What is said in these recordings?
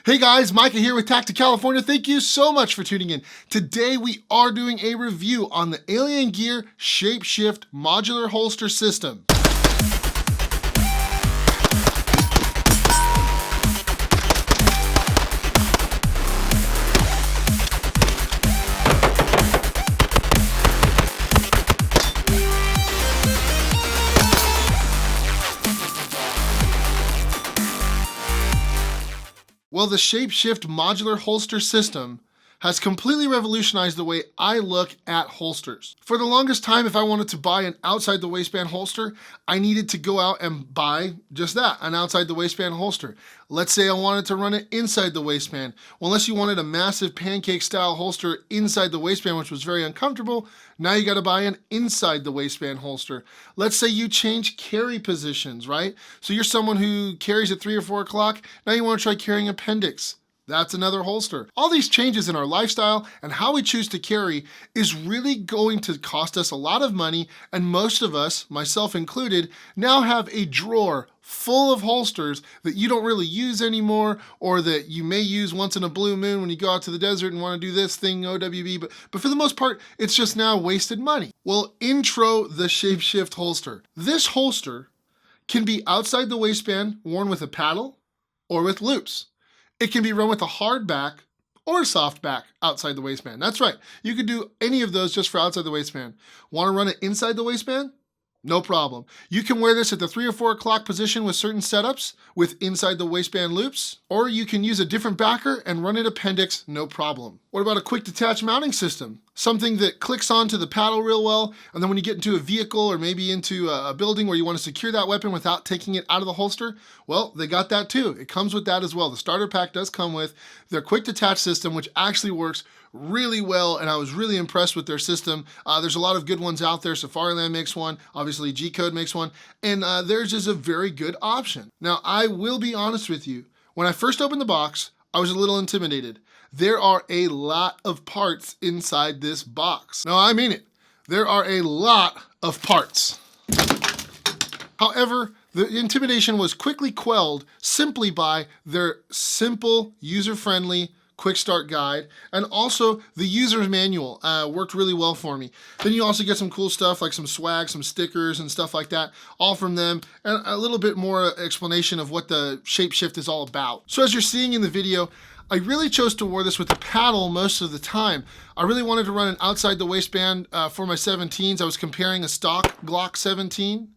Hey guys, Micah here with TactiCalifornia. Thank you so much for tuning in. Today we are doing a review on the Alien Gear Shapeshift Modular Holster System. Well, the Shapeshift Modular Holster System has completely revolutionized the way I look at holsters. For the longest time, if I wanted to buy an outside the waistband holster, I needed to go out and buy just that, an outside the waistband holster. Let's say I wanted to run it inside the waistband. Well, unless you wanted a massive pancake style holster inside the waistband, which was very uncomfortable, now you gotta buy an inside the waistband holster. Let's say you change carry positions, right? So you're someone who carries at 3 or 4 o'clock, now you wanna try carrying appendix. That's another holster. All these changes in our lifestyle and how we choose to carry is really going to cost us a lot of money, and most of us, myself included, now have a drawer full of holsters that you don't really use anymore, or that you may use once in a blue moon when you go out to the desert and want to do this thing, OWB, but for the most part, it's just now wasted money. Well, intro the Shapeshift holster. This holster can be outside the waistband, worn with a paddle or with loops. It can be run with a hard back or a soft back outside the waistband. That's right. You could do any of those just for outside the waistband. Want to run it inside the waistband? No problem. You can wear this at the 3 or 4 o'clock position with certain setups with inside the waistband loops, or you can use a different backer and run it appendix, no problem. What about a quick detach mounting system? Something that clicks onto the paddle real well, and then when you get into a vehicle or maybe into a building where you want to secure that weapon without taking it out of the holster, well, they got that too. It comes with that as well. The starter pack does come with their quick detach system, which actually works really well, and I was really impressed with their system. There's a lot of good ones out there. Safariland makes one, obviously G-Code makes one, and theirs is a very good option. Now, I will be honest with you. When I first opened the box, I was a little intimidated. There are a lot of parts inside this box. No, I mean it. There are a lot of parts. However, the intimidation was quickly quelled simply by their simple, user-friendly quick start guide, and also the user's manual worked really well for me. Then you also get some cool stuff like some swag, some stickers and stuff like that, all from them, and a little bit more explanation of what the Shapeshift is all about. So as you're seeing in the video, I really chose to wear this with a paddle most of the time. I really wanted to run an outside the waistband for my 17s. I was comparing a stock Glock 17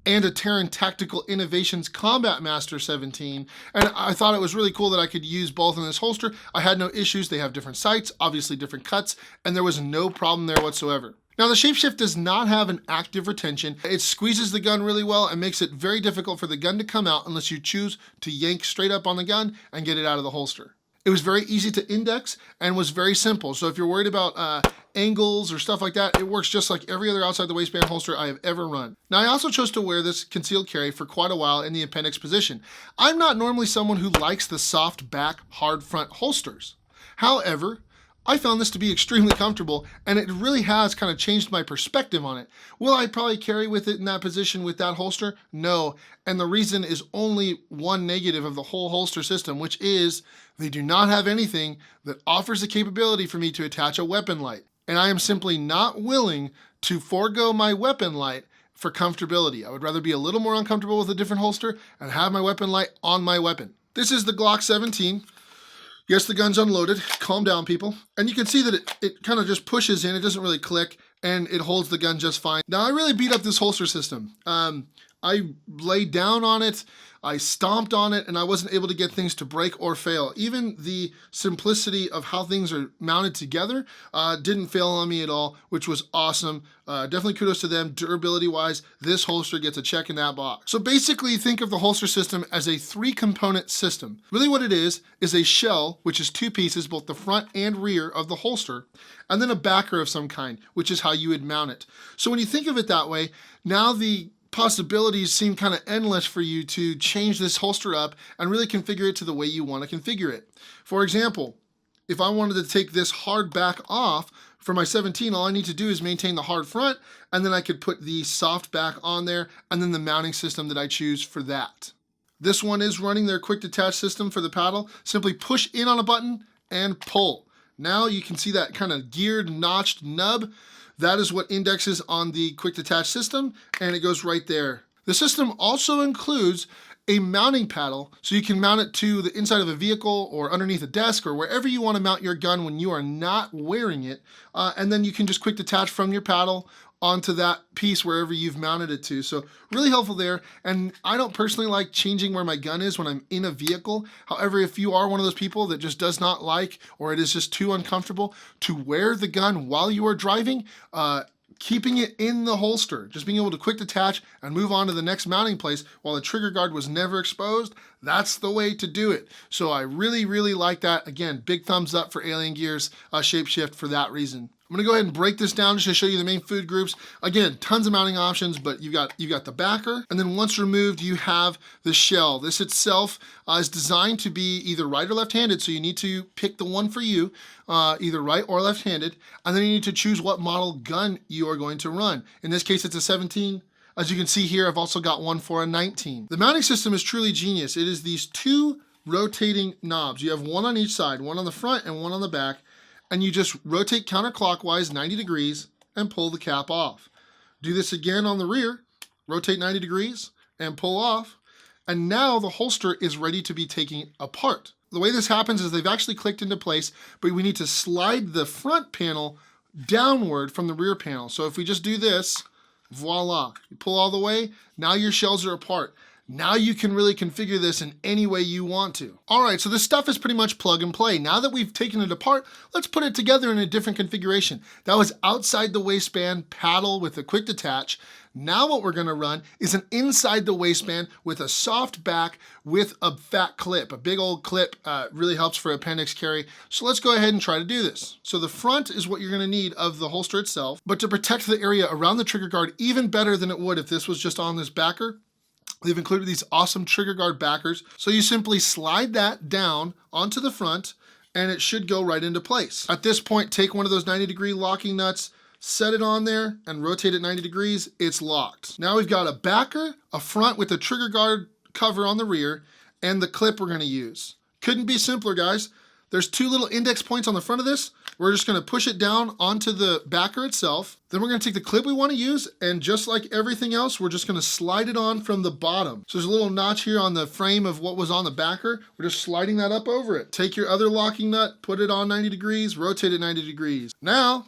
and a Terran Tactical Innovations Combat Master 17. And I thought it was really cool that I could use both in this holster. I had no issues. They have different sights, obviously different cuts, and there was no problem there whatsoever. Now, the Shapeshift does not have an active retention. It squeezes the gun really well and makes it very difficult for the gun to come out unless you choose to yank straight up on the gun and get it out of the holster. It was very easy to index and was very simple. So if you're worried about angles or stuff like that, it works just like every other outside the waistband holster I have ever run. Now, I also chose to wear this concealed carry for quite a while in the appendix position. I'm not normally someone who likes the soft back, hard front holsters. However, I found this to be extremely comfortable, and it really has kind of changed my perspective on it. Will I probably carry with it in that position with that holster? No, and the reason is only one negative of the whole holster system, which is they do not have anything that offers the capability for me to attach a weapon light. And I am simply not willing to forego my weapon light for comfortability. I would rather be a little more uncomfortable with a different holster and have my weapon light on my weapon. This is the Glock 17. Yes, the gun's unloaded. Calm down, people. And you can see that it kind of just pushes in. It doesn't really click, and it holds the gun just fine. Now, I really beat up this holster system. I laid down on it, I stomped on it, and I wasn't able to get things to break or fail. Even the simplicity of how things are mounted together didn't fail on me at all, which was awesome. Definitely kudos to them. Durability-wise, this holster gets a check in that box. So basically, think of the holster system as a 3-component system. Really what it is a shell, which is 2 pieces, both the front and rear of the holster, and then a backer of some kind, which is how you would mount it. So when you think of it that way, now the possibilities seem kind of endless for you to change this holster up and really configure it to the way you want to configure it. For example, if I wanted to take this hard back off for my 17, all I need to do is maintain the hard front, and then I could put the soft back on there, and then the mounting system that I choose for that. This one is running their quick detach system for the paddle. Simply push in on a button and pull. Now you can see that kind of geared, notched nub. That is what indexes on the quick detach system, and it goes right there. The system also includes a mounting paddle, so you can mount it to the inside of a vehicle or underneath a desk or wherever you want to mount your gun when you are not wearing it. And then you can just quick detach from your paddle onto that piece wherever you've mounted it to. So really helpful there. And I don't personally like changing where my gun is when I'm in a vehicle. However, if you are one of those people that just does not like, or it is just too uncomfortable to wear the gun while you are driving, keeping it in the holster, just being able to quick detach and move on to the next mounting place while the trigger guard was never exposed, that's the way to do it. So I really, really like that. Again, big thumbs up for Alien Gear's Shapeshift for that reason. I'm gonna go ahead and break this down just to show you the main food groups. Again, tons of mounting options, but you've got the backer, and then once removed, you have the shell. This itself is designed to be either right or left-handed, so you need to pick the one for you, either right or left-handed, and then you need to choose what model gun you are going to run. In this case, it's a 17. As you can see here, I've also got one for a 19. The mounting system is truly genius. It is these two rotating knobs. You have one on each side, one on the front and one on the back, and you just rotate counterclockwise 90 degrees and pull the cap off. Do this again on the rear, rotate 90 degrees and pull off, and now the holster is ready to be taken apart. The way this happens is they've actually clicked into place, but we need to slide the front panel downward from the rear panel. So if we just do this, voila, you pull all the way, now your shells are apart. Now you can really configure this in any way you want to. All right, so this stuff is pretty much plug and play. Now that we've taken it apart, let's put it together in a different configuration. That was outside the waistband paddle with a quick detach. Now what we're gonna run is an inside the waistband with a soft back with a fat clip. A big old clip really helps for appendix carry. So let's go ahead and try to do this. So the front is what you're gonna need of the holster itself, but to protect the area around the trigger guard even better than it would if this was just on this backer, they've included these awesome trigger guard backers. So you simply slide that down onto the front and it should go right into place. At this point, take one of those 90-degree locking nuts, set it on there and rotate it 90 degrees, it's locked. Now we've got a backer, a front with the trigger guard cover on the rear, and the clip we're gonna use. Couldn't be simpler, guys. There's two little index points on the front of this. We're just gonna push it down onto the backer itself. Then we're gonna take the clip we wanna use, and just like everything else, we're just gonna slide it on from the bottom. So there's a little notch here on the frame of what was on the backer. We're just sliding that up over it. Take your other locking nut, put it on 90 degrees, rotate it 90 degrees. Now,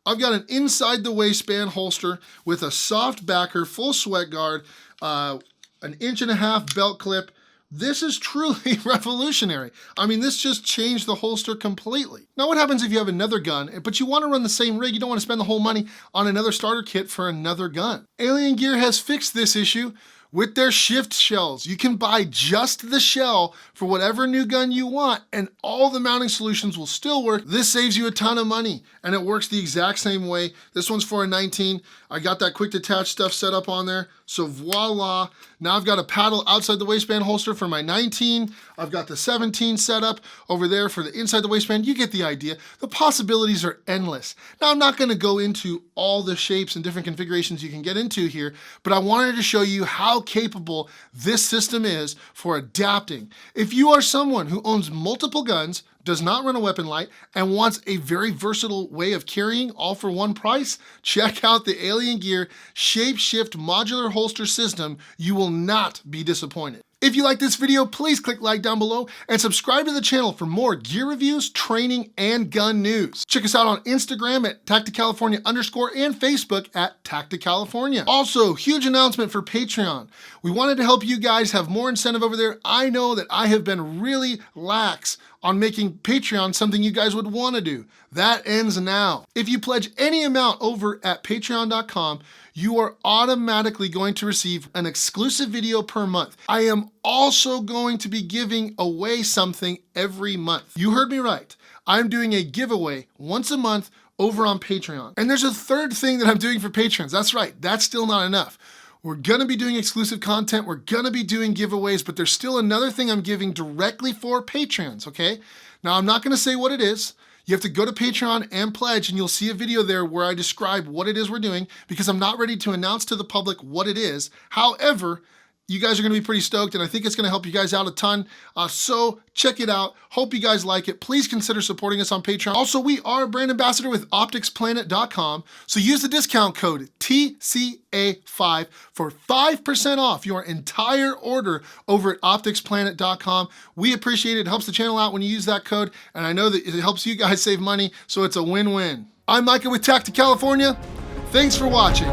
I've got an inside the waistband holster with a soft backer, full sweat guard, an 1.5 inch belt clip. This is truly revolutionary. I mean, this just changed the holster completely. Now, what happens if you have another gun, but you want to run the same rig? You don't want to spend the whole money on another starter kit for another gun. Alien Gear has fixed this issue with their shift shells. You can buy just the shell for whatever new gun you want, and all the mounting solutions will still work. This saves you a ton of money, and it works the exact same way. This one's for a 19. I got that quick detach stuff set up on there, so voila. Now I've got a paddle outside the waistband holster for my 19. I've got the 17 set up over there for the inside the waistband. You get the idea. The possibilities are endless. Now I'm not gonna go into all the shapes and different configurations you can get into here, but I wanted to show you how capable this system is for adapting. If you are someone who owns multiple guns, does not run a weapon light, and wants a very versatile way of carrying all for one price, check out the Alien Gear Shapeshift Modular Holster System. You will not be disappointed. If you like this video, please click like down below and subscribe to the channel for more gear reviews, training, and gun news. Check us out on Instagram at TactiCalifornia_ and Facebook at TactiCalifornia. Also, huge announcement for Patreon. We wanted to help you guys have more incentive over there. I know that I have been really lax on making Patreon something you guys would want to do. That ends now. If you pledge any amount over at patreon.com, you are automatically going to receive an exclusive video per month. I am also going to be giving away something every month. You heard me right. I'm doing a giveaway once a month over on Patreon. And there's a third thing that I'm doing for patrons. That's right, that's still not enough. We're gonna be doing exclusive content, we're gonna be doing giveaways, but there's still another thing I'm giving directly for patrons, okay? Now, I'm not gonna say what it is. You have to go to Patreon and pledge, and you'll see a video there where I describe what it is we're doing, because I'm not ready to announce to the public what it is. However, You guys are gonna be pretty stoked, and I think it's gonna help you guys out a ton. So check it out. Hope you guys like it. Please consider supporting us on Patreon. Also, we are a brand ambassador with OpticsPlanet.com, so use the discount code TCA5 for 5% off your entire order over at OpticsPlanet.com. We appreciate it. It helps the channel out when you use that code, and I know that it helps you guys save money, so it's a win-win. I'm Micah with TactiCalifornia. Thanks for watching.